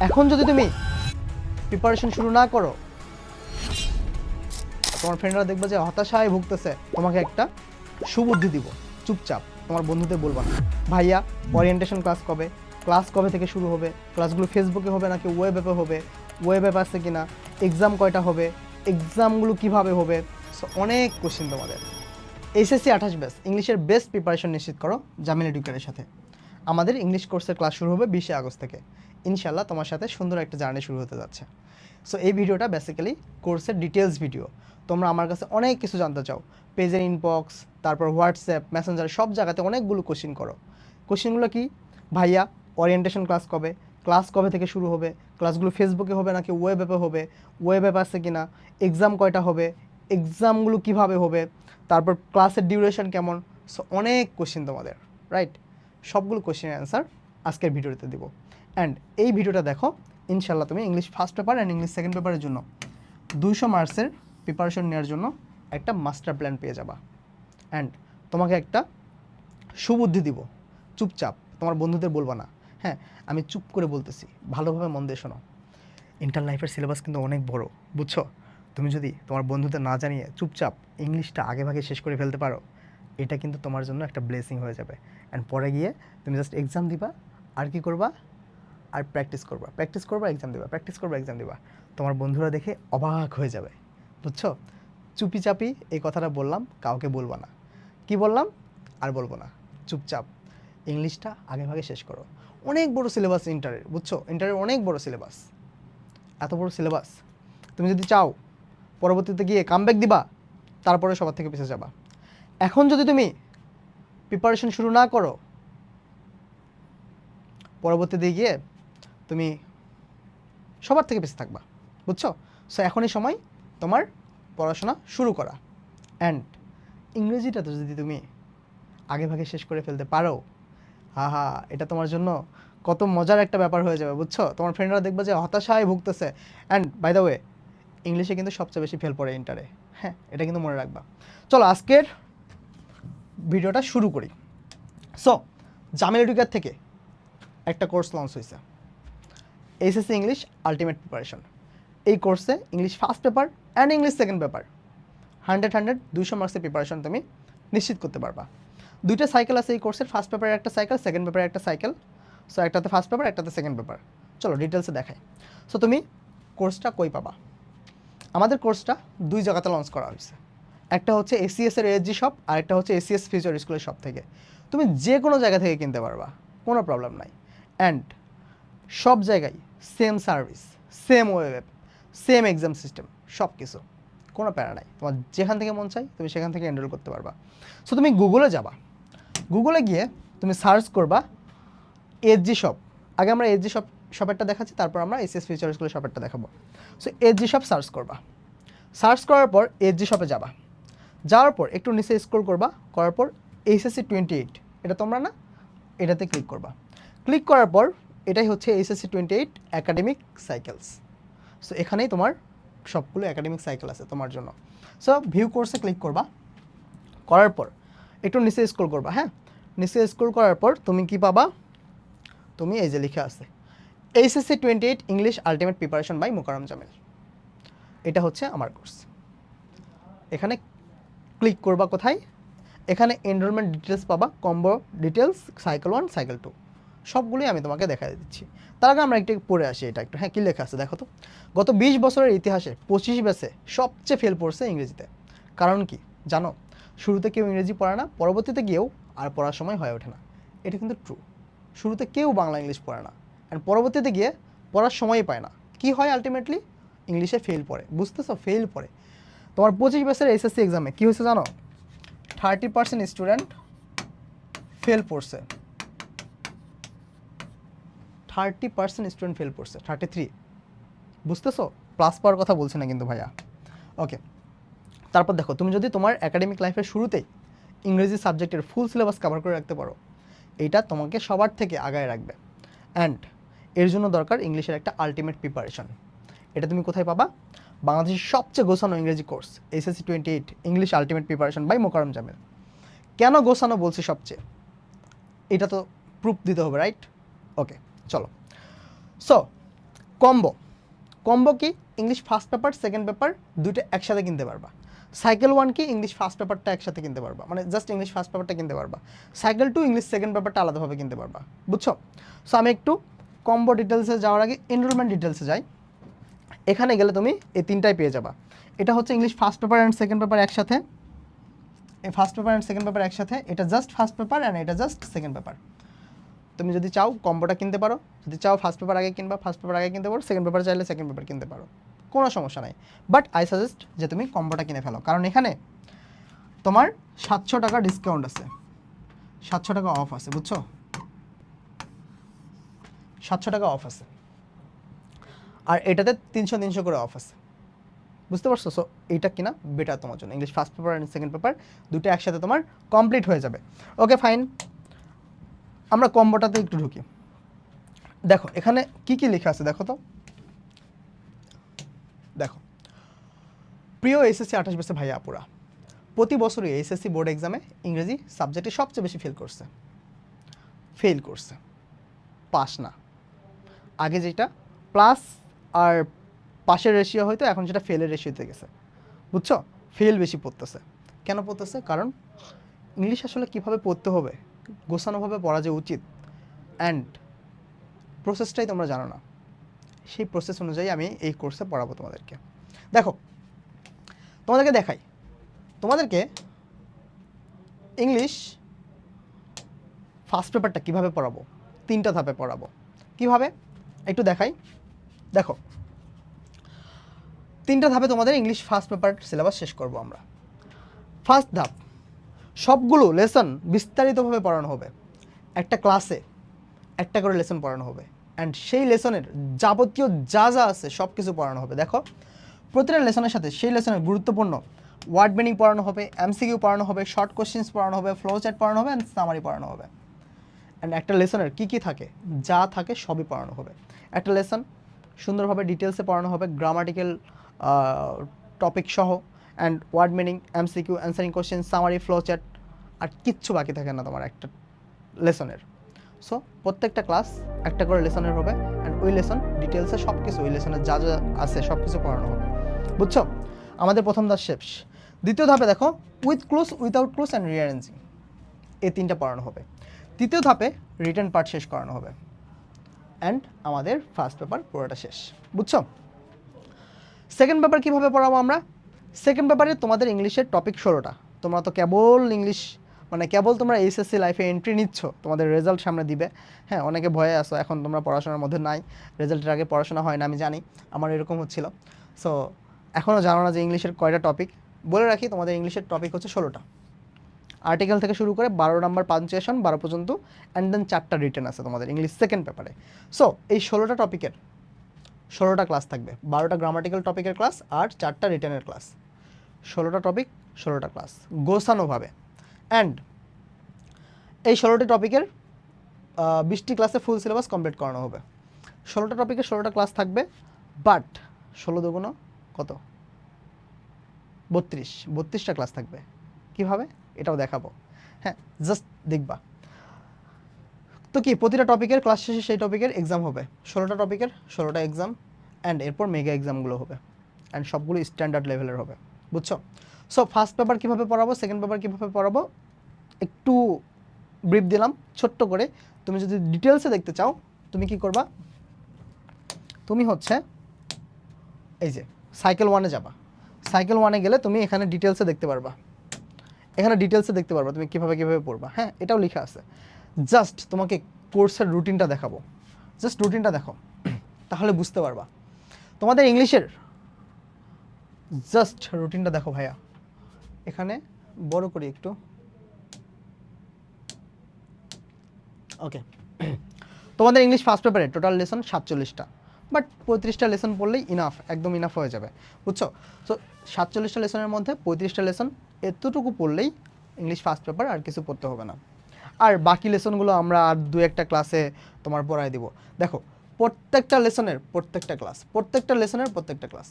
এখন যদি তুমি প্রিপারেশন শুরু না করো, তোমার ফ্রেন্ডরা দেখবে যে হতাশায় ভুগতেছে, তোমাকে একটা সুবুদ্ধি দিব। চুপচাপ তোমার বন্ধুদের বলবা না, ভাইয়া ওরিয়েন্টেশন ক্লাস কবে থেকে শুরু হবে, ক্লাসগুলো ফেসবুকে হবে নাকি ওয়েব অ্যাপে হবে, ওয়েব অ্যাপ আছে কিনা, এক্সাম কয়টা হবে, এক্সামগুলো কিভাবে হবে। সো অনেক কোশ্চেন তোমাদের। এসএসসি 28 ব্যাচ ইংলিশের বেস্ট প্রিপারেশন নিশ্চিত করো জামিল এডুকেয়ারের সাথে। আমাদের ইংলিশ কোর্সের ক্লাস শুরু হবে 20 আগস্ট থেকে। ইনশাল্লাহ তোমার সাথে সুন্দর একটা জার্নি শুরু হতে যাচ্ছে। সো এই ভিডিওটা বেসিক্যালি কোর্সের ডিটেলস ভিডিও। তোমরা আমার কাছে অনেক কিছু জানতে চাও, পেজের ইনবক্স, তারপর হোয়াটসঅ্যাপ, মেসেঞ্জার, সব জায়গাতে অনেকগুলো কোশ্চেন করো। কোশ্চেনগুলো কি, ভাইয়া ওরিয়েন্টেশন ক্লাস কবে থেকে শুরু হবে, ক্লাসগুলো ফেসবুকে হবে নাকি ওয়েব অ্যাপে হবে, ওয়েব অ্যাপ আছে কিনা, এক্সাম কয়টা হবে, এক্সামগুলো কিভাবে হবে, তারপর ক্লাসের ডিউরেশন কেমন। সো অনেক কোশ্চেন তোমাদের, রাইট? সবগুলো কোশ্চেনের অ্যান্সার আজকের ভিডিওতে দিব। অ্যান্ড এই ভিডিওটা দেখো, ইনশাল্লাহ তুমি English first paper and English second পেপারের জন্য 200 মার্কসের প্রিপারেশন নেওয়ার জন্য একটা মাস্টার প্ল্যান পেয়ে যাবা। অ্যান্ড তোমাকে একটা সুবুদ্ধি দিব। চুপচাপ তোমার বন্ধুদের বলবা না, হ্যাঁ আমি চুপ করে বলতেছি, ভালোভাবে মন দিয়ে শোনো। ইন্টার লাইফের সিলেবাস কিন্তু অনেক বড়, বুঝছো? তুমি যদি তোমার বন্ধুদের না জানিয়ে চুপচাপ ইংলিশটা আগে ভাগে শেষ করে ফেলতে পারো, এটা কিন্তু তোমার জন্য একটা ব্লেসিং হয়ে যাবে। অ্যান্ড পরে গিয়ে তুমি জাস্ট এক্সাম দিবা, আর কি করবা, আর প্র্যাকটিস করবা, এক্সাম দিবা। তোমার বন্ধুরা দেখে অবাক হয়ে যাবে, বুঝছো? চুপি চাপি এই কথাটা বললাম, কাউকে বলবা না। কি বললাম? আর বলবো না। চুপচাপ ইংলিশটা আগে ভাগে শেষ করো। অনেক বড় সিলেবাস ইন্টারের, বুঝছো? ইন্টারের অনেক বড় সিলেবাস। এত বড় সিলেবাস তুমি যদি চাও পরবর্তীতে গিয়ে কামব্যাক দিবা, তারপরে সবার থেকে পিছিয়ে যাবা। এখন যদি তুমি প্রিপারেশন শুরু না করো, পরবর্তীতে গিয়ে তুমি সবার থেকে পিছিয়ে থাকবা, বুঝছো? সো এখনই সময় তোমার পড়াশোনা শুরু করা। অ্যান্ড ইংরেজিটা তো যদি তুমি আগে ভাগে শেষ করে ফেলতে পারো, হা, এটা তোমার জন্য কত মজার একটা ব্যাপার হয়ে যাবে, বুঝছো? তোমার ফ্রেন্ডরা দেখবে যে হতাশায় ভুগতেছে। অ্যান্ড বাই দ্য ওয়ে, ইংলিশে কিন্তু সবচেয়ে বেশি ফেল পড়ে ইন্টারে, হ্যাঁ এটা কিন্তু মনে রাখবা। চলো আজকের ভিডিওটা শুরু করি। সো জামিল এডুকেয়ার থেকে একটা কোর্স লঞ্চ হয়েছে, এসএসসি ইংলিশ আলটিমেট প্রিপারেশন। এই কোর্সে English first paper and English second paper 100 200 মার্কসের প্রিপারেশন তুমি নিশ্চিত করতে পারবা। দুইটা সাইকেল আছে এই কোর্সের, ফার্স্ট পেপারে একটা সাইকেল, সেকেন্ড পেপারে একটা সাইকেল। সো একটাতে ফার্স্ট পেপার, একটাতে সেকেন্ড পেপার। চলো ডিটেলসে দেখাই। সো তুমি কোর্সটা কই পাবা? আমাদের কোর্সটা দুই জায়গাতে লঞ্চ করা হয়েছে। একটা হচ্ছে এসিএস এর এএসজি শপ, আর একটা হচ্ছে এসিএস ফিউচার স্কুলের শপ থেকে। তুমি যে কোনো জায়গা থেকে কিনতে পারবা, কোনো প্রবলেম নাই। অ্যান্ড সব জায়গায় same service, same web, same exam system, সব কিছু, কোনো প্যারা নাই। তোমার যেখান থেকে মন চাই তুমি সেখান থেকে এনরোল করতে পারবা। সো তুমি গুগলে যাবা, গুগলে গিয়ে তুমি সার্চ করবা এসজি শপ। আগে আমরা এসজি শপেরটা দেখাচ্ছি, তারপর আমরা এসএস ফিউচার স্কুলের শপেরটা দেখাবো। সো এসজি শপ সার্চ করবা, সার্চ করার পর এসজি শপে যাবা, যাওয়ার পর একটু নিচে স্ক্রল করবা, করার পর এইচএসসি 28, এটা তোমরা না, এটাতে ক্লিক করবা। ক্লিক করার পর এটাই হচ্ছে এইচএসসি 28 একাডেমিক সাইকেলস। সো এখানেই তোমার সবগুলো একাডেমিক সাইকেল আছে তোমার জন্য। সো ভিউ কোর্সে ক্লিক করবা, করার পর একটু নিচে স্ক্রল করবা, হ্যাঁ নিচে স্ক্রল করার পর তুমি কি পাবা? তুমি এই যে লিখে আছে HSC 28 English ultimate preparation by Mokarram Jamil. এটা হচ্ছে আমার কোর্স। এখানে ক্লিক করবা কোথায়? এখানে এনরোলমেন্ট ডিটেলস পাবা, কম্বো ডিটেলস, সাইকেল 1 সাইকেল 2 সবগুলোই আমি তোমাকে দেখাই দিচ্ছি। তার আগে আমরা একটু পড়ে আসি এটা একটু। হ্যাঁ কী লেখা আছে দেখো তো। গত 20 বছরের ইতিহাসে 25 ব্যাচে সবচেয়ে ফেল পড়ছে ইংরেজিতে। কারণ কি জানো? শুরুতে কেউ ইংরেজি পড়ে না, পরবর্তীতে গিয়েও আর পড়ার সময় হয়ে ওঠে না। এটা কিন্তু ট্রু। শুরুতে কেউ বাংলা ইংলিশ পড়ে না, অ্যান্ড পরবর্তীতে গিয়ে পড়ার সময়ই পায় না। কি হয় আলটিমেটলি? ইংলিশে ফেল পড়ে, বুঝতেছো? ফেল পড়ে। তোমার 25 ব্যাচের এসএসসি এক্সামে কী হয়েছে জানো? 30% স্টুডেন্ট ফেল পড়ছে, 30% স্টুডেন্ট ফেল পড়ছে, 33, বুঝতেছো? প্লাস পাওয়ার কথা বলছে না কিন্তু ভাইয়া। ওকে, তারপর দেখো, তুমি যদি তোমার একাডেমিক লাইফের শুরুতেই ইংরেজি সাবজেক্টের ফুল সিলেবাস কভার করে রাখতে পারো, এইটা তোমাকে সবার থেকে আগায় রাখবে। অ্যান্ড এর জন্য দরকার ইংলিশের একটা আলটিমেট প্রিপারেশন। এটা তুমি কোথায় পাবা? বাংলাদেশের সবচেয়ে গোছানো ইংরেজি course SSC 28 English ultimate preparation by Mokarram Jamil. কেন গোছানো বলছি সবচেয়ে? এটা তো প্রুফ দিতে হবে, রাইট? ওকে চলো। সো কম্বো কি? English first paper second paper দুইটা একসাথে কিনতে পারবা। সাইকেল 1 কি? ইংলিশ ফার্স্ট পেপারটা একসাথে কিনতে পারবা, মানে জাস্ট ইংলিশ ফার্স্ট পেপারটা কিনতে পারবা। সাইকেল 2 ইংলিশ সেকেন্ড পেপারটা আলাদাভাবে কিনতে পারবা, বুঝছো? সো আমি একটু কম্বো ডিটেলসে যাওয়ার আগে এনরোলমেন্ট ডিটেলসে যাই। এখানে গেলে তুমি এই তিনটাই পেয়ে যাবা। এটা হচ্ছে English first paper and second paper একসাথে, এই first paper and second paper একসাথে, এটা জাস্ট ফার্স্ট পেপার অ্যান্ড এটা জাস্ট সেকেন্ড পেপার। তুমি যদি চাও কম্বোটা কিনতে পারো, যদি চাও ফার্স্ট পেপার আগে কিনবা ফার্স্ট পেপার আগে কিনতে পারো, সেকেন্ড পেপার চাইলে সেকেন্ড পেপার কিনতে পারো, কোনো সমস্যা নাই। বাট আই সাজেস্ট যে তুমি কম্বোটা কিনে ফেলো, কারণ এখানে তোমার 700 টাকা ডিসকাউন্ট আছে, 700 টাকা অফ আছে, বুঝছো? 700 টাকা অফ আছে, আর এটাতে 300 করে অফ আছে, বুঝতে পারছো? সো এইটা কিনা বেটার তোমার জন্য। English first paper and second paper দুটো একসাথে তোমার কমপ্লিট হয়ে যাবে। ওকে ফাইন, আমরা কম্বোটাতে একটু ঢুকি। দেখো এখানে কি কি লেখা আছে দেখো তো, দেখো প্রিয় এসএসসি 28 বছর ভাইয়া আপুরা, প্রতি বছরই এসএসসি বোর্ড এক্সামে ইংরেজি সাবজেক্টে সবচেয়ে বেশি ফেল করছে, পাস না। আগে যেটা প্লাস আর পাশের রেশিও হয়তো, এখন সেটা ফেলের রেশিওতে গেছে, বুঝছো? ফেল বেশি পড়তেছে। কেন পড়তেছে? কারণ ইংলিশ আসলে কীভাবে পড়তে হবে, গোছানোভাবে পড়া যে উচিত, অ্যান্ড প্রসেসটাই তোমরা জানো না। সেই প্রসেস অনুযায়ী আমি এই কোর্সে পড়াবো তোমাদেরকে। দেখো তোমাদেরকে দেখাই, তোমাদেরকে ইংলিশ ফার্স্ট পেপারটা কীভাবে পড়াবো, 3টা ধাপে পড়াবো। কিভাবে একটু দেখাই। দেখো 3টা ধাপে তোমাদের ইংলিশ ফার্স্ট পেপার সিলেবাস শেষ করব আমরা। ফার্স্ট ধাপ, সবগুলো লেসন বিস্তারিতভাবে পড়ানো হবে, একটা ক্লাসে একটা করে লেসন পড়ানো হবে, অ্যান্ড সেই লেসনের যাবতীয় যা যা আছে সব কিছু পড়ানো হবে। দেখো প্রতিটা লেসনের সাথে সেই লেসনের গুরুত্বপূর্ণ ওয়ার্ড মিনিং পড়ানো হবে, এমসিকিউ পড়ানো হবে, শর্ট কোশ্চেন্স পড়ানো হবে, ফ্লো চ্যাট পড়ানো হবে, অ্যান্ড সামারি পড়ানো হবে। অ্যান্ড একটা লেসনের কী কী থাকে, যা থাকে সবই পড়ানো হবে। একটা লেসন সুন্দরভাবে ডিটেলসে পড়ানো হবে, গ্রামাটিক্যাল টপিক সহ, and word meaning, MCQ, answering question, summary, flow chart, আর কিচ্ছু বাকি থাকে না তোমার একটা লেসনের। সো প্রত্যেকটা ক্লাস একটা করে লেসনের হবে, অ্যান্ড ওই লেসন ডিটেলসে সব কিছু, ওই লেসনের যা যা আছে সব কিছু পড়ানো হবে, বুঝছো? আমাদের প্রথম ধাপ শেষ। দ্বিতীয় ধাপে দেখো with clues, without clues and rearranging, এই 3টা পড়ানো হবে। তৃতীয় ধাপে রিটেন পার্ট শেষ করানো হবে, অ্যান্ড আমাদের ফার্স্ট পেপার পুরোটা শেষ, বুঝছো? সেকেন্ড পেপার কীভাবে পড়াবো আমরা? সেকেন্ড পেপারে তোমাদের ইংলিশের টপিক 16টা। তোমরা তো কেবল ইংলিশ, মানে কেবল তোমরা এইচএসসি লাইফে এন্ট্রি নিচ্ছ, তোমাদের রেজাল্ট সামনে দিবে। হ্যাঁ, অনেকে ভয়ে আসো, এখন তোমরা পড়াশোনার মধ্যে নাই, রেজাল্টের আগে পড়াশোনা হয় না, আমি জানি, আমার এরকম হচ্ছিল। সো এখনও জানো না যে ইংলিশের কয়টা টপিক। বলে রাখি, তোমাদের ইংলিশের টপিক হচ্ছে 16টা। আর্টিকেল থেকে শুরু করে 12 নম্বর পাঞ্চুয়েশন 12 পর্যন্ত, অ্যান্ড দেন 4টা রিটেন আছে তোমাদের ইংলিশ সেকেন্ড পেপারে। সো এই 16টা টপিকের 16টা ক্লাস থাকবে, 12টা গ্রামাটিক্যাল টপিকের ক্লাস আর 4টা রিটেনের ক্লাস। 16টা টপিক 16টা ক্লাস গোছানোভাবে, অ্যান্ড এই 16টি টপিকের 20টি ক্লাসে ফুল সিলেবাস কমপ্লিট করানো হবে। 16টা টপিকের 16টা ক্লাস থাকবে, বাট 16 দুগুণ কত, 32টা ক্লাস থাকবে। কিভাবে এটাও দেখাবো, হ্যাঁ, জাস্ট দেখবা। তো কি প্রতিটা টপিকের ক্লাস শেষে সেই টপিকের এক্সাম হবে, 16টা টপিকের 16টা এক্সাম, অ্যান্ড এরপর মেগা এক্সামগুলো হবে, অ্যান্ড সবগুলো স্ট্যান্ডার্ড লেভেলের হবে, বুঝছো? সো ফার্স্ট পেপার কীভাবে পড়াবো, সেকেন্ড পেপার কীভাবে পড়াবো একটু ব্রিফ দিলাম ছোট্ট করে। তুমি যদি ডিটেলসে দেখতে চাও তুমি কি করবা, তুমি হচ্ছে এই যে সাইকেল 1-এ যাবা। সাইকেল 1-এ গেলে তুমি এখানে ডিটেলসে দেখতে পারবা, তুমি কীভাবে পড়বা। হ্যাঁ, এটাও লেখা আছে। জাস্ট তোমাকে কোর্সের রুটিনটা দেখাবো, জাস্ট রুটিনটা দেখো, তাহলে বুঝতে পারবা। তোমাদের ইংলিশের জাস্ট রুটিনটা দেখো ভাইয়া, এখানে বড় করি একটু, ওকে। তোমাদের ইংলিশ ফার্স্ট পেপারে টোটাল লেসন 47টা, বাট 35টা লেসন পড়লেই ইনাফ, একদম ইনাফ হয়ে যাবে, বুঝছো? সো 47টা লেসনের মধ্যে 35টা লেসন এতটুকু পড়লেই ইংলিশ ফার্স্ট পেপার, আর কিছু পড়তে হবে না। আর বাকি লেসনগুলো আমরা আর 2-1টা ক্লাসে তোমার পড়ায় দিব। দেখো প্রত্যেকটা লেসনের প্রত্যেকটা ক্লাস,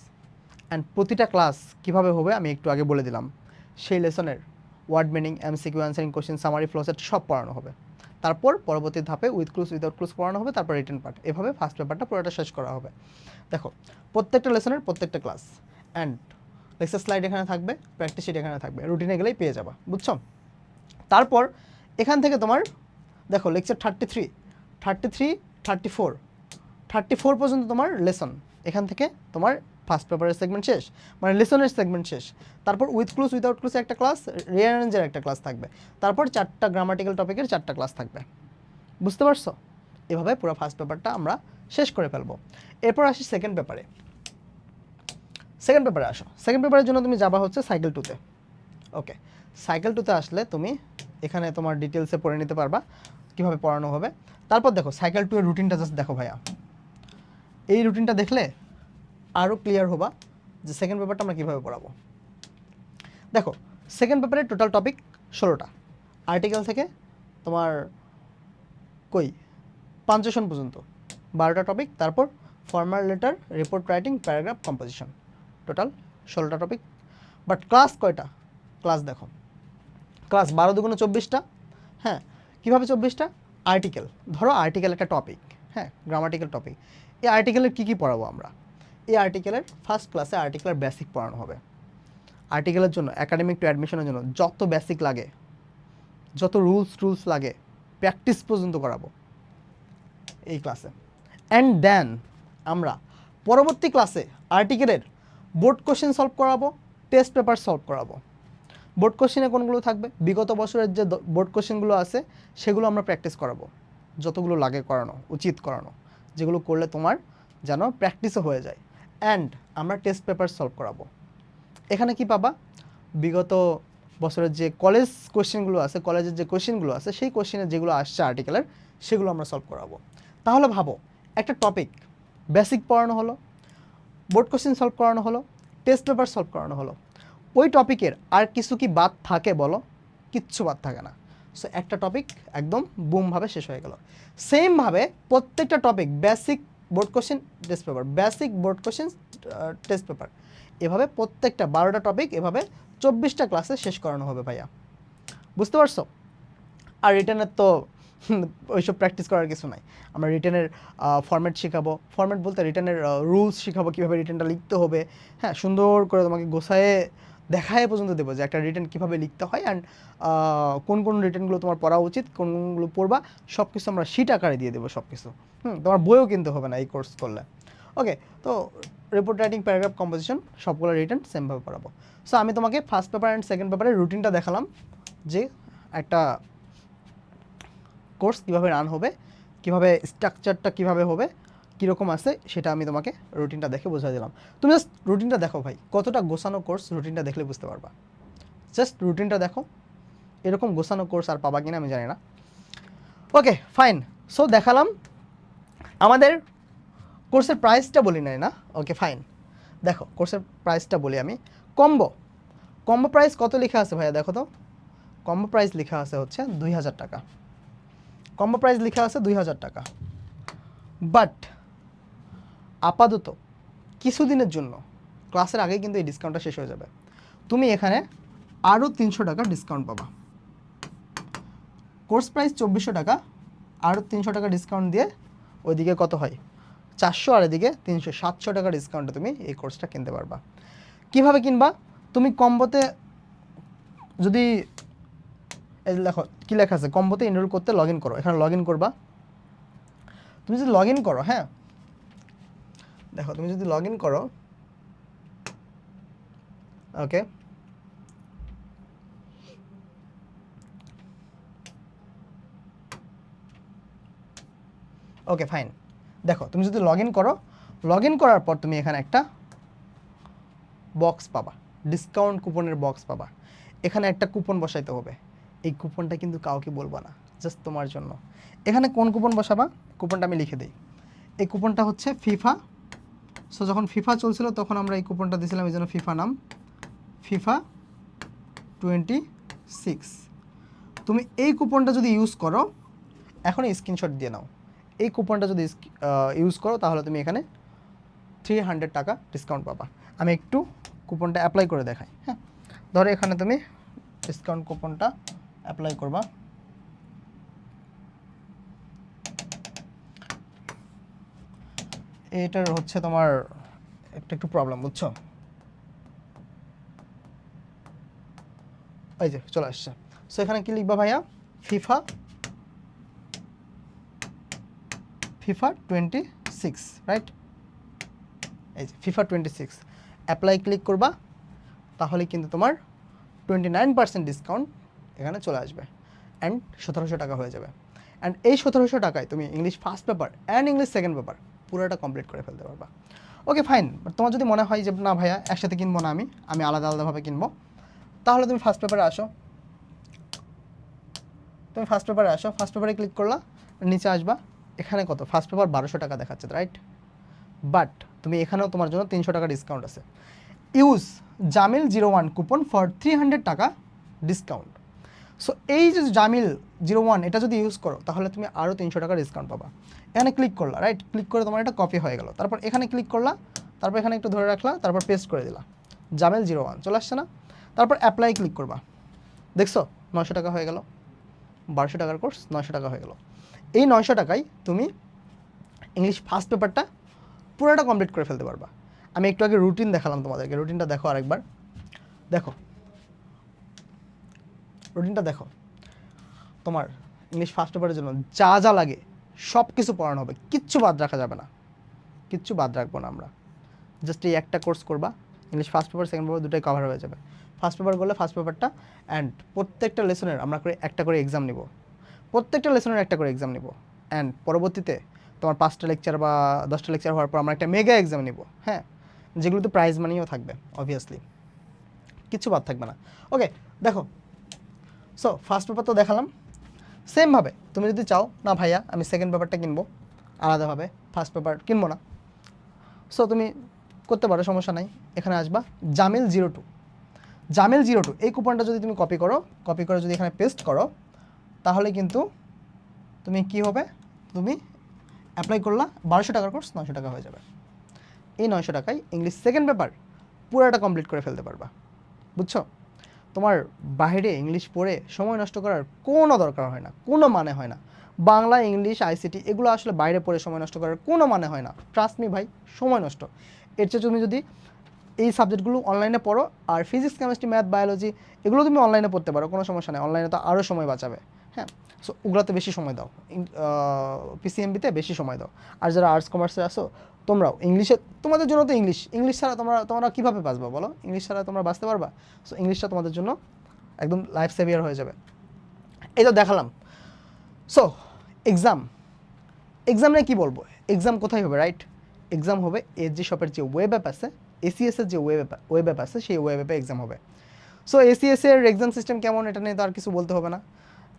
অ্যান্ড প্রতিটা ক্লাস কীভাবে হবে আমি একটু আগে বলে দিলাম। সেই লেসনের word meaning, MCQ, answering question, summary, flow chart সব পড়ানো হবে। তারপর পরবর্তী ধাপে উইথ ক্লুজ উইদাউট ক্লুজ পড়ানো হবে, তারপর রিটেন পার্ট। এভাবে ফার্স্ট পেপারটা পুরোটা শেষ করা হবে। দেখো প্রত্যেকটা লেসনের প্রত্যেকটা ক্লাস অ্যান্ড লেকচার স্লাইড এখানে থাকবে, প্র্যাকটিস শিট এখানে থাকবে, রুটিনে গেলেই পেয়ে যাবা, বুঝছো? তারপর এখান থেকে তোমার দেখো লেকচার 33, 34 পর্যন্ত তোমার লেসন। এখান থেকে তোমার ফার্স্ট পেপারের সেগমেন্ট শেষ, মানে লেসনের সেগমেন্ট শেষ। তারপর উইথ ক্লুজ উইদাউট ক্লুজ একটা ক্লাস, রিঅ্যারেঞ্জের একটা ক্লাস থাকবে, তারপর 4টা গ্রামাটিক্যাল টপিকের 4টা ক্লাস থাকবে। বুঝতে পারছো? এভাবে পুরো ফার্স্ট পেপারটা আমরা শেষ করে ফেলবো। এরপর আসি সেকেন্ড পেপারে। সেকেন্ড পেপারে আসো। সেকেন্ড পেপারের জন্য তুমি যাবা হচ্ছে সাইকেল 2-তে। ওকে, সাইকেল 2-তে আসলে তুমি এখানে তোমার ডিটেলসে পড়ে নিতে পারবা কীভাবে পড়ানো হবে। তারপর দেখো সাইকেল 2 এর রুটিনটা জাস্ট দেখো ভাইয়া, এই রুটিনটা দেখলে আরও ক্লিয়ার হবা যে সেকেন্ড পেপারটা আমরা কীভাবে পড়াবো। দেখো সেকেন্ড পেপারের টোটাল টপিক 16টা, আর্টিকেল থেকে তোমার পাঞ্চুয়েশন পর্যন্ত 12টা টপিক, তারপর formal letter, report writing, paragraph, composition, total 16টা টপিক। বাট ক্লাস কয়টা? ক্লাস দেখো, ক্লাস 12 দুগুণে 24টা। হ্যাঁ, কীভাবে 24টা? আর্টিকেল, ধরো আর্টিকেল একটা টপিক, হ্যাঁ গ্রামাটিক্যাল টপিক। এই আর্টিকেলের কী কী পড়াবো আমরা? এই আর্টিকেলের ফার্স্ট ক্লাসে আর্টিকেলের বেসিক পড়ানো হবে। আর্টিকেলের জন্য একাডেমিক টু অ্যাডমিশনের জন্য যত বেসিক লাগে, যত রুলস লাগে, প্র্যাকটিস পর্যন্ত করাবো এই ক্লাসে। অ্যান্ড দেন আমরা পরবর্তী ক্লাসে আর্টিকেলের বোর্ড কোশ্চেন সলভ করাবো, টেস্ট পেপার সলভ করাবো। বোর্ড কোশ্চেনে কোনগুলো থাকবে? বিগত বছরের যে বোর্ড কোশ্চেনগুলো আছে সেগুলো আমরা প্র্যাকটিস করাবো, যতগুলো লাগে করানো, উচিত করানো, যেগুলো করলে তোমার যেন প্র্যাকটিসও হয়ে যায়। অ্যান্ড আমরা টেস্ট পেপার সলভ করাবো। এখানে কি পাবা? বিগত বছরের যে কলেজ কোশ্চেনগুলো আছে, কলেজের যে কোশ্চেনগুলো আছে, সেই কোশ্চেনে যেগুলো আসছে আর্টিকেলের, সেগুলো আমরা সলভ করাবো। তাহলে ভাবো, একটা টপিক বেসিক পড়ানো হলো, বোর্ড কোশ্চেন সলভ করানো হলো, টেস্ট পেপার সলভ করানো হলো। ওই টপিকের আর কিছু কি বাদ থাকে বলো? কিচ্ছু বাদ থাকে না। সো একটা টপিক একদম বুমভাবে শেষ হয়ে গেল। সেমভাবে প্রত্যেকটা topic basic, board question, test paper, basic, board question, test paper, এভাবে প্রত্যেকটা 12টা টপিক এভাবে 24টা ক্লাসে শেষ করানো হবে ভাইয়া। বুঝতে পারছো? আর রিটেনের তো ওইসব প্র্যাকটিস করার কিছু নাই। আমরা রিটেনের ফরম্যাট শেখাবো, ফরম্যাট বলতে রিটেনের রুলস শেখাবো, কীভাবে রিটেনটা লিখতে হবে। হ্যাঁ, সুন্দর করে তোমাকে গোছায়ে দেখায় পর্যন্ত দেবো যে একটা রিটেন কীভাবে লিখতে হয়, অ্যান্ড কোন কোন রিটেনগুলো তোমার পড়া উচিত, কোনগুলো পড়বা, সব কিছু আমরা শিট আকারে দিয়ে দেবো সব কিছু। তোমার বইও কিনতে হবে না এই কোর্স করলে। ওকে, তো রিপোর্ট রাইটিং, প্যারাগ্রাফ, কম্পোজিশন সবগুলো রিটেন সেমভাবে পড়াবো। সো আমি তোমাকে ফার্স্ট পেপার অ্যান্ড সেকেন্ড পেপারের রুটিনটা দেখালাম, যে একটা কোর্স কীভাবে রান হবে, কীভাবে স্ট্রাকচারটা কীভাবে হবে, কীরকম আছে, সেটা আমি তোমাকে রুটিনটা দেখে বোঝাই দিলাম। তুমি জাস্ট রুটিনটা দেখো ভাই, কতটা গোছানো কোর্স, রুটিনটা দেখলে বুঝতে পারবা। জাস্ট রুটিনটা দেখো, এরকম গোছানো কোর্স আর পাবা কিনা আমি জানি না। ওকে ফাইন, সো দেখালাম। আমাদের কোর্সের প্রাইসটা বলি নাই না? ওকে ফাইন, দেখো কোর্সের প্রাইসটা বলি আমি। কম্বো প্রাইস কত লেখা আছে ভাইয়া? দেখো তো, কম্বো প্রাইস লেখা আছে হচ্ছে 2000 টাকা। কম্বো প্রাইস লেখা আছে 2000 টাকা। বাট আপাতত কিছুদিনের জন্য, ক্লাসের আগেই কিন্তু এই ডিসকাউন্টটা শেষ হয়ে যাবে। তুমি এখানে আরও 300 টাকা ডিসকাউন্ট পাবা। কোর্স প্রাইস 2400 টাকা, আরও 300 টাকা ডিসকাউন্ট দিয়ে ওইদিকে কত হয়? 400, আর এদিকে 300, 700 টাকা ডিসকাউন্টে তুমি এই কোর্সটা কিনতে পারবা। কিভাবে কিনবা? তুমি কম্বোতে যদি, এই দেখো কী লেখা আছে, কম্বোতে এনরোল করতে লগ ইন করো, এখানে লগ ইন করবা। তুমি যদি লগ ইন করো, হ্যাঁ দেখো তুমি যদি লগ ইন করো, ওকে ওকে ফাইন, দেখো তুমি যদি লগ ইন করো, লগ ইন করার পর তুমি এখানে একটা বক্স পাবা, ডিসকাউন্ট কুপনের বক্স পাবা। এখানে একটা কুপন বসাইতে হবে। এই কুপনটা কিন্তু কাউকে বলবা না, জাস্ট তোমার জন্য। এখানে কোন কুপন বসাবা? কুপনটা আমি লিখে দিই। এই কুপনটা হচ্ছে ফিফা। সো যখন ফিফা চলছিল তখন আমরা এই কুপনটা দিয়েছিলাম, এই জন্য ফিফা নাম, FIFA 26। তুমি এই কুপনটা যদি ইউজ করো, এখন স্ক্রিনশট দিয়ে নাও, এই কুপনটা যদি ইউজ করো তাহলে তুমি এখানে 300 টাকা ডিসকাউন্ট পাবা। আমি একটু কুপনটা অ্যাপ্লাই করে দেখাই। হ্যাঁ, ধরো এখানে তুমি ডিসকাউন্ট কুপনটা অ্যাপ্লাই করবা। এটার হচ্ছে তোমার একটু প্রবলেম, বুঝছো? এই যে চলে আসছে। সো এখানে কি লিখবা ভাইয়া? FIFA 26, right? এই যে FIFA 26 অ্যাপ্লাই ক্লিক করবা, তাহলে কিন্তু তোমার 29% ডিসকাউন্ট এখানে চলে আসবে অ্যান্ড 1700 টাকা হয়ে যাবে। অ্যান্ড এই 1700 টাকায় তুমি English first paper and English second paper পুরোটা কমপ্লিট করে ফেলতে পারবা। ওকে ফাইন, বাট তোমার যদি মনে হয় যে না ভাইয়া একসাথে কিনবো না, আমি আলাদা আলাদাভাবে কিনবো, তাহলে তুমি ফার্স্ট পেপারে আসো। ফার্স্ট পেপারে ক্লিক করলা, নিচে আসবা, এখানে কত ফার্স্ট পেপার 1200 টাকা দেখাচ্ছে, রাইট? বাট তুমি এখানেও তোমার জন্য 300 টাকা ডিসকাউন্ট আছে। ইউজ জামিল01 কুপন ফর 300 টাকা ডিসকাউন্ট। সো এই যে জামিল01 এটা যদি ইউজ করো তাহলে তুমি আরও 300 টাকা ডিসকাউন্ট পাবা। এখানে ক্লিক করলা, রাইট? ক্লিক করে তোমার এটা কপি হয়ে গেল। তারপর এখানে ক্লিক করলা, তারপর এখানে একটু ধরে রাখলা, তারপর পেস্ট করে দিলা, জামিল01 চলে আসছে না? তারপর অ্যাপ্লাই ক্লিক করবা, দেখছো 900 টাকা হয়ে গেল। 1200 টাকার কোর্স 900 টাকা হয়ে গেল। এই 900 টাকায় তুমি ইংলিশ ফার্স্ট পেপারটা পুরোটা কমপ্লিট করে ফেলতে পারবা। আমি একটু আগে রুটিন দেখালাম তোমাদেরকে, রুটিনটা দেখো আরেকবার। রুটিনটা দেখো, তোমার ইংলিশ ফার্স্ট পেপারের জন্য যা যা লাগে সব কিছু পড়ানো হবে, কিচ্ছু বাদ রাখা যাবে না, কিচ্ছু বাদ রাখবো না আমরা। জাস্ট এই একটা কোর্স করবা, English first paper second paper দুটোই কভার হয়ে যাবে। ফার্স্ট পেপার করলে ফার্স্ট পেপারটা, অ্যান্ড প্রত্যেকটা লেসনের আমরা একটা করে এক্সাম নিব, প্রত্যেকটা লেসনের একটা করে এক্সাম নিব। অ্যান্ড পরবর্তীতে তোমার 5টা লেকচার বা 10টা লেকচার হওয়ার পর আমরা একটা মেগা এক্সাম নিব, হ্যাঁ, যেগুলোতে প্রাইজ মানিও থাকবে অবভিয়াসলি, কিচ্ছু বাদ থাকবে না। ওকে দেখো, সো ফার্স্ট পেপার তো দেখালাম। সেমভাবে তুমি যদি চাও না ভাইয়া আমি সেকেন্ড পেপারটা কিনবো আলাদাভাবে, ফার্স্ট পেপার কিনবো না, সো তুমি করতে পারো, সমস্যা নাই। এখানে আসবা জামিল02 এই কুপনটা যদি তুমি কপি করে যদি এখানে পেস্ট করো, তাহলে কিন্তু তুমি কি হবে, তুমি অ্যাপ্লাই করলা, 1200 টাকার কোর্স 900 টাকা হয়ে যাবে। এই 900 টাকায় ইংলিশ সেকেন্ড পেপার পুরোটা কমপ্লিট করে ফেলতে পারবা, বুঝছো? তোমার বাইরে ইংলিশ পড়ে সময় নষ্ট করার কোনো দরকার হয় না, কোনো মানে হয় না। বাংলা, ইংলিশ, আইসিটি এগুলো আসলে বাইরে পড়ে সময় নষ্ট করার কোনো মানে হয় না, ট্রাস্ট মি ভাই, সময় নষ্ট। এর চেয়ে তুমি যদি এই সাবজেক্টগুলো অনলাইনে পড়ো, আর ফিজিক্স, কেমিস্ট্রি, ম্যাথ, বায়োলজি এগুলো তুমি অনলাইনে পড়তে পারো, কোনো সমস্যা নেই, অনলাইনে তো আরও সময় বাঁচাবে, হ্যাঁ। সো ওগুলোতে বেশি সময় দাও, পিসিএমবিতে বেশি সময় দাও। আর যারা আর্টস কমার্সে আসো তোমরাও ইংলিশে, তোমাদের জন্য তো ইংলিশ ছাড়া তোমরা কীভাবে বাঁচবা বলো? ইংলিশ ছাড়া তোমরা বাঁচতে পারবা? সো ইংলিশটা তোমাদের জন্য একদম লাইফ সেভিয়ার হয়ে যাবে। এই তো দেখালাম। সো এক্সাম নিয়ে কী বলবো? এক্সাম কোথায় হবে, রাইট? এক্সাম হবে এসজি শপের যে ওয়েব অ্যাপ আছে, এসিএসের যে ওয়েব অ্যাপ আছে, সেই ওয়েব অ্যাপে এক্সাম হবে। সো এসিএসের এক্সাম সিস্টেম কেমন এটা নিয়ে তো আর কিছু বলতে হবে না,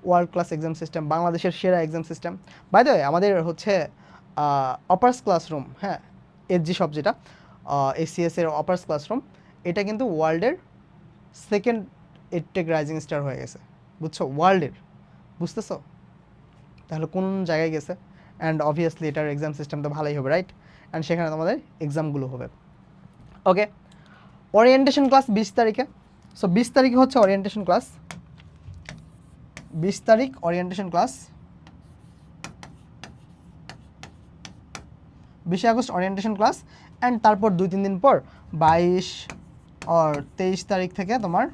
ওয়ার্ল্ড ক্লাস এক্সাম সিস্টেম, বাংলাদেশের সেরা exam system. By the way আমাদের হচ্ছে অপার্স ক্লাসরুম, হ্যাঁ, এসজি শপ যেটা এসিএসের অপার্স ক্লাসরুম, এটা কিন্তু ওয়ার্ল্ডের সেকেন্ড এডটেক রাইজিং স্টার হয়ে গেছে, বুঝছো? ওয়ার্ল্ডের, বুঝতেছো? তাহলে কোন জায়গায় গেছে? অ্যান্ড অবভিয়াসলি এটার এক্সাম সিস্টেম তো ভালোই হবে, রাইট? অ্যান্ড সেখানে তোমাদের এক্সামগুলো হবে। ওকে, ওরিয়েন্টেশন ক্লাস 20 তারিখে। সো 20 তারিখে হচ্ছে ওরিয়েন্টেশন ক্লাস, 20 তারিখ orientation class, 20 August orientation class. And তারপর 2-3 দিন পর 22 আর 23 তারিখ থেকে তোমার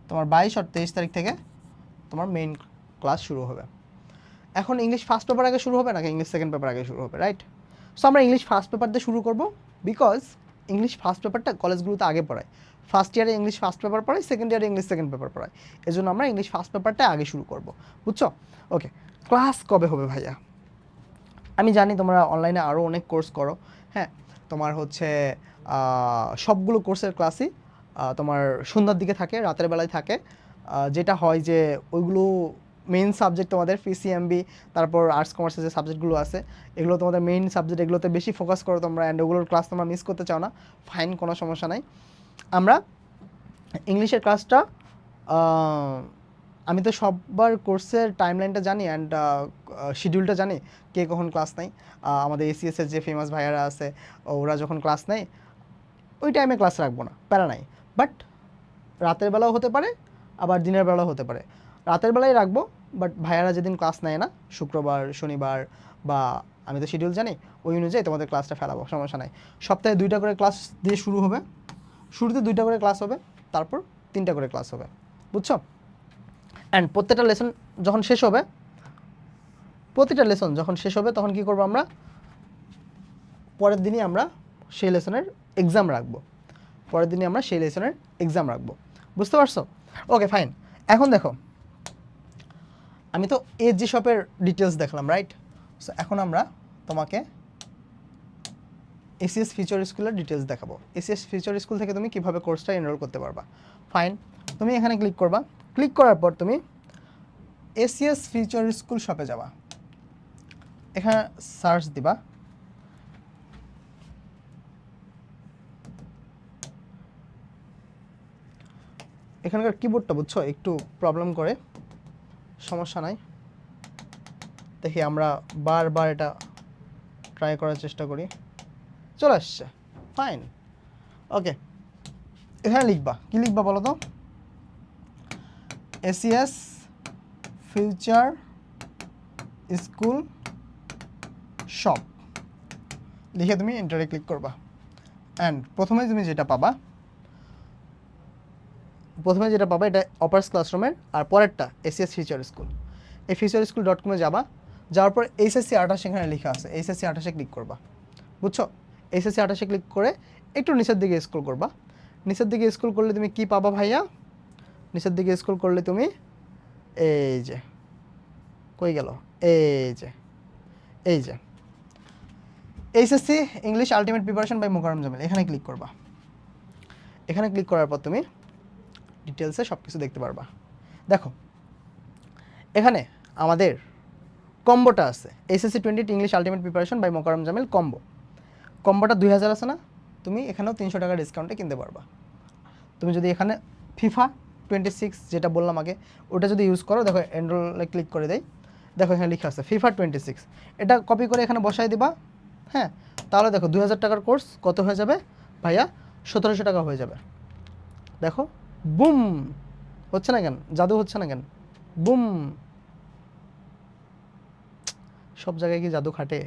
22 আর 23 তারিখ থেকে তোমার মেইন ক্লাস শুরু হবে। এখন ইংলিশ ফার্স্ট পেপার আগে শুরু হবে নাকি ইংলিশ সেকেন্ড পেপার আগে শুরু হবে, রাইট? সো আমরা ইংলিশ ফার্স্ট পেপার দিয়ে শুরু করব, বিকজ ইংলিশ ফার্স্ট পেপারটা কলেজগুলোতে আগে পড়ায়। ফার্স্ট ইয়ারে ইংলিশ ফার্স্ট পেপার পড়ায়, সেকেন্ড ইয়ারে ইংলিশ সেকেন্ড পেপার পড়ায়, এই জন্য আমরা ইংলিশ ফার্স্ট পেপারটা আগে শুরু করব, বুঝছো? ওকে, ক্লাস কবে হবে ভাইয়া? আমি জানি তোমরা অনলাইনে আরও অনেক কোর্স করো, হ্যাঁ, তোমার হচ্ছে সবগুলো কোর্সের ক্লাসই তোমার সন্ধ্যার দিকে থাকে, রাতের বেলায় থাকে। যেটা হয় যে ওইগুলো মেইন সাবজেক্ট তোমাদের পিসিএমবি, তারপর আর্টস কমার্সের যে সাবজেক্টগুলো আছে এগুলো তোমাদের মেইন সাবজেক্ট, এগুলোতে বেশি ফোকাস করো তোমরা, অ্যান্ড ওগুলোর ক্লাস তোমরা মিস করতে চাও না, ফাইন, কোনো সমস্যা নাই। আমরা ইংলিশের ক্লাসটা, আমি তো সববার কোর্সের টাইমলাইনটা জানি অ্যান্ড শিডিউলটা জানি, কে কখন ক্লাস নেয়। আমাদের এসিএসের যে ফেমাস ভাইয়ারা আছে ওরা যখন ক্লাস নেয় ওই টাইমে ক্লাস রাখবো না, প্যারা নাই। বাট রাতের বেলাও হতে পারে, আবার দিনের বেলাও হতে পারে। রাতের বেলায় রাখবো, বাট ভাইয়ারা যেদিন ক্লাস নেয় না, শুক্রবার, শনিবার বা আমি তো শিডিউল জানি, ওই অনুযায়ী তোমাদের ক্লাসটা ফেলাবো, সমস্যা নাই। সপ্তাহে 2টা করে ক্লাস দিয়ে শুরু হবে, শুরুতে 2টা করে ক্লাস হবে, তারপর 3টা করে ক্লাস হবে, বুঝছো? অ্যান্ড প্রত্যেকটা লেসন যখন শেষ হবে, প্রতিটা লেসন যখন শেষ হবে তখন কী করবো আমরা, পরের দিনই আমরা সেই লেসনের এক্সাম রাখবো, পরের দিনই আমরা সেই লেসনের এক্সাম রাখবো, বুঝতে পারছো? Okay fine. এখন দেখো, আমি তো এজি শপের ডিটেলস দেখলাম, রাইট? সো এখন আমরা তোমাকে এসিএস ফিউচার স্কুলের ডিটেলস দেখাবো। এসিএস ফিউচার স্কুল থেকে তুমি কীভাবে কোর্সটা এনরোল করতে পারবা। ফাইন, তুমি এখানে ক্লিক করবা, ক্লিক করার পর তুমি এসিএস ফিউচার স্কুল শপে যাবা, এখানে সার্চ দিবা, এখানকার কিবোর্ডটা বুঝছো একটু প্রবলেম করে, সমস্যা নাই, দেখি আমরা বারবার এটা ট্রাই করার চেষ্টা করি, চলে আসছে, ফাইন। ওকে, এখানে লিখবা, কি লিখবা বলো তো, এসিএস ফিউচার স্কুল শপ লিখে তুমি এন্টারে ক্লিক করবা। অ্যান্ড প্রথমে যেটা পাবা এটা অপার্স ক্লাসরুমের, আর পরেরটা এসিএস ফিউচার স্কুল। এই futureschool.com-এ যাবা, যাওয়ার পর এইচএসসি 28 এখানে লেখা আছে, এইচএসসি 28-এ ক্লিক করবা, বুঝছো? এইচএসসি 28-এ ক্লিক করে একটু নিচের দিকে স্ক্রল করবা। নিচের দিকে স্ক্রল করলে তুমি কি পাবা ভাইয়া? নিচের দিকে স্ক্রল করলে তুমি এই যে, কই গেল, এই যে HSC English ultimate preparation by Mokarram Jamil, এখানে ক্লিক করবা। এখানে ক্লিক করার পর তুমি ডিটেলসে সব কিছু দেখতে পারবা। দেখো এখানে আমাদের কম্বোটা আছে, HSC 20 English ultimate preparation by Mokarram Jamil কম্বোটা 2000 আছে না, তুমি এখানেও 300 টাকা ডিসকাউন্টে কিনতে পারবা। তুমি যদি এখানে ফিফা 26 যেটা বললাম আগে, ওটা যদি ইউজ করো, দেখো এনরোলে ক্লিক করে দেয়, দেখো এখানে লেখা আছে ফিফা 26, এটা কপি করে এখানে বসাই দিবা। হ্যাঁ, তাহলে দেখো 2000 টাকার কোর্স কত হয়ে যাবে ভাইয়া? 1700 টাকা হয়ে যাবে। দেখো বুম, হচ্ছে না কেন, জাদু হচ্ছে না কেন, বুম। সব জায়গায় কি জাদু খাটে?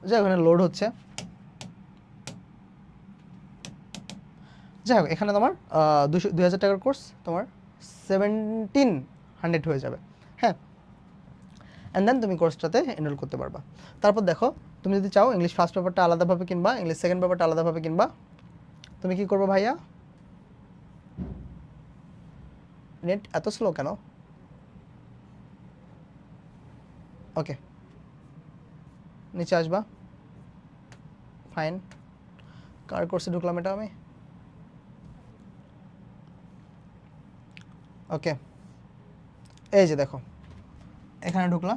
যাই হোক, এখানে লোড হচ্ছে। যাই হোক, এখানে তোমার 2000 টাকার কোর্স তোমার 1700 হয়ে যাবে। হ্যাঁ, অ্যান্ড দেন তুমি কোর্সটাতে এনরোল করতে পারবা। তারপর দেখো, তুমি যদি চাও ইংলিশ ফার্স্ট পেপারটা আলাদাভাবে কিনবা, ইংলিশ সেকেন্ড পেপারটা আলাদাভাবে কিনবা, তুমি কি করবো ভাইয়া? নেট এত স্লো কেন? ওকে, নিচে আসবা, ফাইন। কার কোর্সে ঢুকলাম এটা আমি? ওকে, এই যে দেখো এখানে ঢুকলা,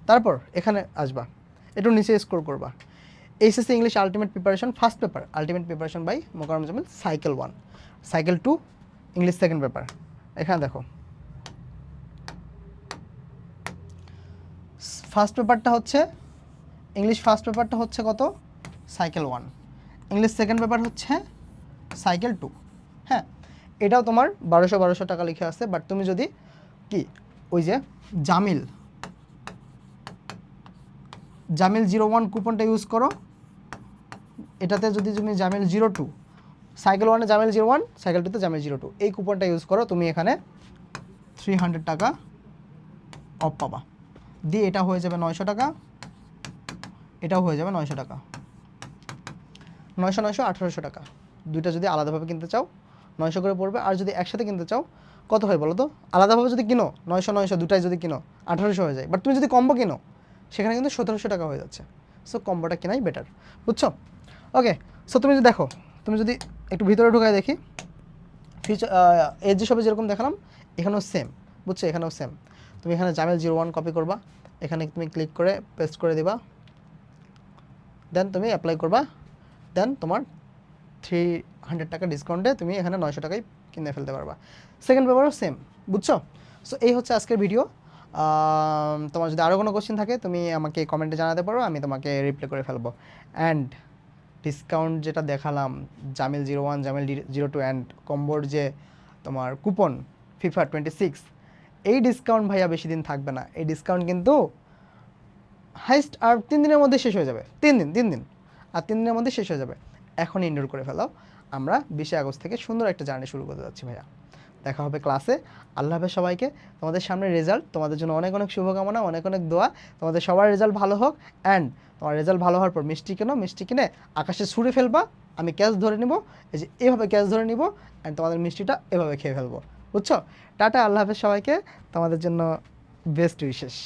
তারপর এখানে আসবা, একটু নিচে স্ক্রল করবা, HSC English ultimate preparation first paper ultimate preparation by Mokarram Jamil cycle 1, cycle 2 English second paper. এখানে দেখো ফার্স্ট পেপারটা হচ্ছে, ইংলিশ ফার্স্ট পেপারটা হচ্ছে কত? সাইকেল 1, ইংলিশ সেকেন্ড পেপার হচ্ছে সাইকেল 2। হ্যাঁ, এটাও তোমার 1200 টাকা লিখে আছে, বাট তুমি যদি কি ওই যে জামিল 01 কুপনটা ইউজ করো, এটাতে যদি তুমি জামিল 02, সাইকেল 1-এ জামিল 01, সাইকেল 2-তে জামিল 02, এই কুপনটা ইউজ করো, তুমি এখানে 300 টাকা অফ পাবা। দিয়ে এটা হয়ে যাবে 900 টাকা, এটাও হয়ে যাবে 900 টাকা, 900 1800 টাকা। দুইটা যদি আলাদাভাবে কিনতে চাও 900 করে পড়বে, আর যদি একসাথে কিনতে চাও কত হয় বলো তো? আলাদাভাবে যদি কিনো 900 দুটাই যদি কিনো 1800 হয়ে যায়, বাট তুমি যদি কম্বো কিনো সেখানে কিন্তু 1700 টাকা হয়ে যাচ্ছে। সো কম্বোটা কেনাই বেটার, বুঝছো? ওকে, সো তুমি যদি দেখো, তুমি যদি একটু ভিতরে ঢুকায় দেখি, ফিউচার এজ সবে যেরকম দেখালাম এখানেও সেম, বুঝছো? এখানেও সেম। তুমি এখানে জামিল 01 কপি করবা, এখানে তুমি ক্লিক করে পেস্ট করে দিবা, দেন তুমি অ্যাপ্লাই করবা, দেন তোমার 300 টাকা ডিসকাউন্টে তুমি এখানে 900 টাকায় কিনে ফেলতে পারবা। সেকেন্ড পেপারও সেম, বুঝছো? সো এই হচ্ছে আজকের ভিডিও। তোমার যদি আরও কোনো কোশ্চেন থাকে তুমি আমাকে কমেন্টে জানাতে পারো, আমি তোমাকে রিপ্লাই করে ফেলবো। অ্যান্ড ডিসকাউন্ট যেটা দেখালাম, জামিল 01, জামিল 02 অ্যান্ড কম্বোর যে তোমার কুপন FIFA 26, এই ডিসকাউন্ট ভাইয়া বেশি দিন থাকবে না। এই ডিসকাউন্ট কিন্তু হাইস্ট আর 3 দিনের মধ্যে শেষ হয়ে যাবে। 3 দিন আর 3 দিনের মধ্যে শেষ হয়ে যাবে। এখন ইনরোল করে ফেলাও। আমরা 20 আগস্ট থেকে সুন্দর একটা জার্নি শুরু করতে যাচ্ছি ভাইয়া। দেখা হবে ক্লাসে। আল্লাহ হাফেজ সবাইকে। তোমাদের সামনে রেজাল্ট, তোমাদের জন্য অনেক অনেক শুভকামনা, অনেক অনেক দোয়া। তোমাদের সবার রেজাল্ট ভালো হোক। অ্যান্ড তোমার রেজাল্ট ভালো হওয়ার পর মিষ্টি কেনো, মিষ্টি কিনে আকাশে ছুঁড়ে ফেলবা, আমি ক্যাচ ধরে নিব, এই যে এভাবে ক্যাচ ধরে নিব, অ্যান্ড তোমাদের মিষ্টিটা এভাবে খেয়ে ফেলবো। বুঝছো? টাটা, আল্লাহ হাফেজ সবাইকে। তোমাদের জন্য বেস্ট উইশেস।